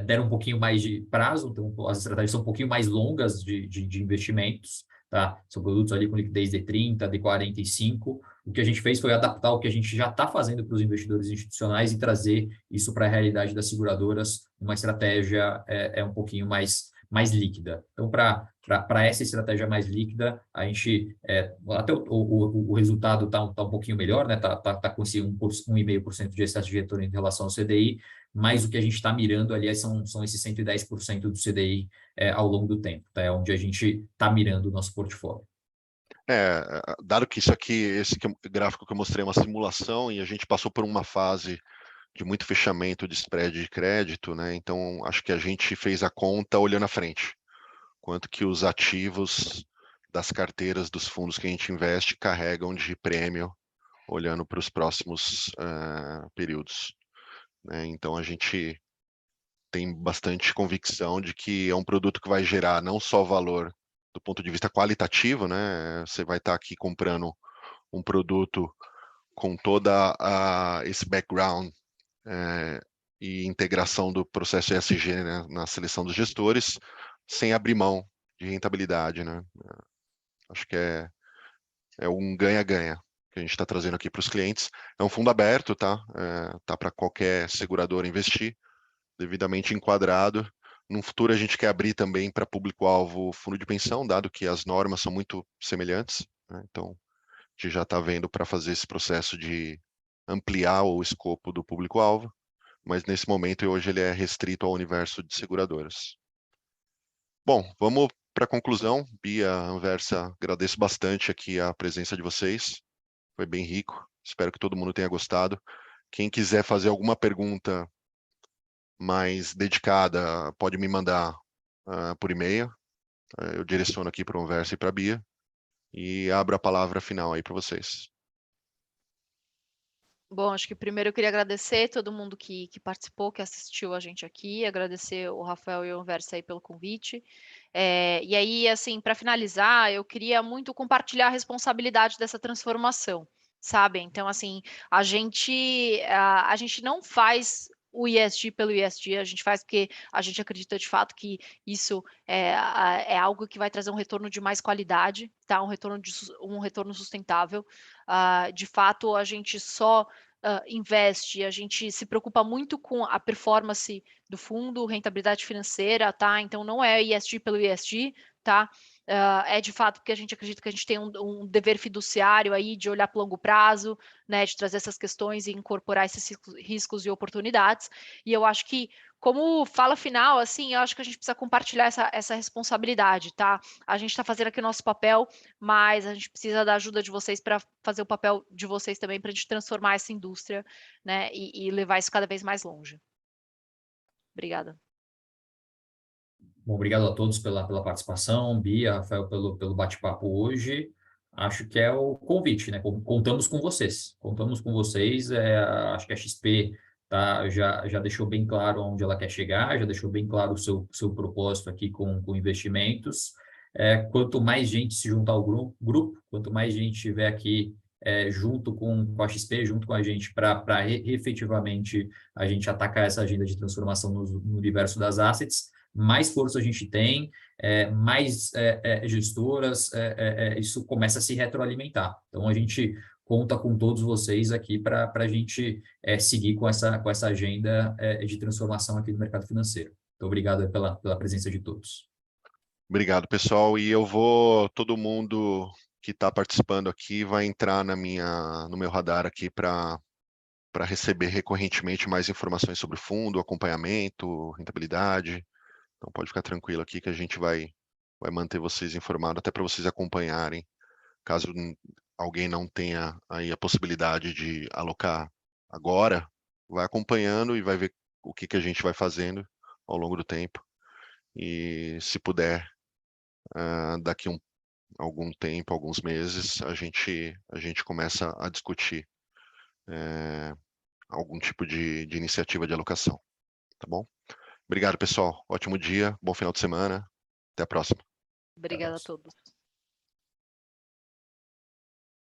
deram um pouquinho mais de prazo, então as estratégias são um pouquinho mais longas de investimentos, tá? São produtos ali com liquidez de 30, de 45. O que a gente fez foi adaptar o que a gente já está fazendo para os investidores institucionais e trazer isso para a realidade das seguradoras, uma estratégia um pouquinho mais mais líquida. Então, para essa estratégia mais líquida, a gente, até o resultado está um pouquinho melhor, né? Tá com esse 1,5% de excesso de retorno em relação ao CDI, mas o que a gente está mirando ali são esses 110% do CDI ao longo do tempo, tá? É onde a gente está mirando o nosso portfólio. Dado que isso aqui, esse gráfico que eu mostrei é uma simulação e a gente passou por uma fase de muito fechamento de spread de crédito, né? Então, acho que a gente fez a conta olhando à frente. Quanto que os ativos das carteiras dos fundos que a gente investe carregam de prêmio olhando para os próximos períodos, né? Então, a gente tem bastante convicção de que é um produto que vai gerar não só valor do ponto de vista qualitativo, né? Você vai estar aqui comprando um produto com toda esse background e integração do processo ESG, né, na seleção dos gestores, sem abrir mão de rentabilidade, né? Acho que é um ganha-ganha que a gente está trazendo aqui para os clientes. É um fundo aberto, tá? Tá para qualquer seguradora investir, devidamente enquadrado. No futuro a gente quer abrir também para público-alvo fundo de pensão, dado que as normas são muito semelhantes, né? Então, a gente já está vendo para fazer esse processo de ampliar o escopo do público-alvo, mas nesse momento hoje ele é restrito ao universo de seguradoras. Bom, vamos para a conclusão. Bia, Anversa, agradeço bastante aqui a presença de vocês. Foi bem rico. Espero que todo mundo tenha gostado. Quem quiser fazer alguma pergunta mais dedicada, pode me mandar por e-mail. Eu direciono aqui para o Anversa e para a Bia. E abro a palavra final aí para vocês. Bom, acho que primeiro eu queria agradecer todo mundo que participou, que assistiu a gente aqui, agradecer o Rafael e o Anversa aí pelo convite. E aí, assim, para finalizar, eu queria muito compartilhar a responsabilidade dessa transformação, sabe? Então, assim, a gente não faz o ESG pelo ESG, a gente faz porque a gente acredita de fato que isso é algo que vai trazer um retorno de mais qualidade, tá? Um retorno sustentável. De fato, a gente só investe, a gente se preocupa muito com a performance do fundo, rentabilidade financeira, tá? Então, não é ESG pelo ESG, tá? É de fato porque a gente acredita que a gente tem um dever fiduciário aí de olhar para o longo prazo, né, de trazer essas questões e incorporar esses riscos e oportunidades. E eu acho que, como fala final, assim, eu acho que a gente precisa compartilhar essa responsabilidade, tá? A gente está fazendo aqui o nosso papel, mas a gente precisa da ajuda de vocês para fazer o papel de vocês também para a gente transformar essa indústria, né, e levar isso cada vez mais longe. Obrigada. Bom, obrigado a todos pela participação, Bia, Rafael, pelo bate-papo hoje. Acho que é o convite, né? Contamos com vocês. Contamos com vocês. Acho que a XP já deixou bem claro onde ela quer chegar, já deixou bem claro o seu propósito aqui com investimentos. Quanto mais gente se juntar ao grupo, quanto mais gente estiver aqui junto com a XP, junto com a gente, para efetivamente a gente atacar essa agenda de transformação no universo das assets, mais força a gente tem, mais gestoras, isso começa a se retroalimentar. Então, a gente conta com todos vocês aqui para a gente seguir com essa agenda de transformação aqui no mercado financeiro. Então, obrigado pela presença de todos. Obrigado, pessoal. E todo mundo que está participando aqui vai entrar no meu radar aqui para receber recorrentemente mais informações sobre o fundo, acompanhamento, rentabilidade. Então pode ficar tranquilo aqui que a gente vai manter vocês informados, até para vocês acompanharem, caso alguém não tenha aí a possibilidade de alocar agora, vai acompanhando e vai ver o que a gente vai fazendo ao longo do tempo. E se puder, daqui algum tempo, alguns meses, a gente começa a discutir algum tipo de iniciativa de alocação, tá bom? Obrigado, pessoal. Ótimo dia, bom final de semana. Até a próxima. Obrigada a todos.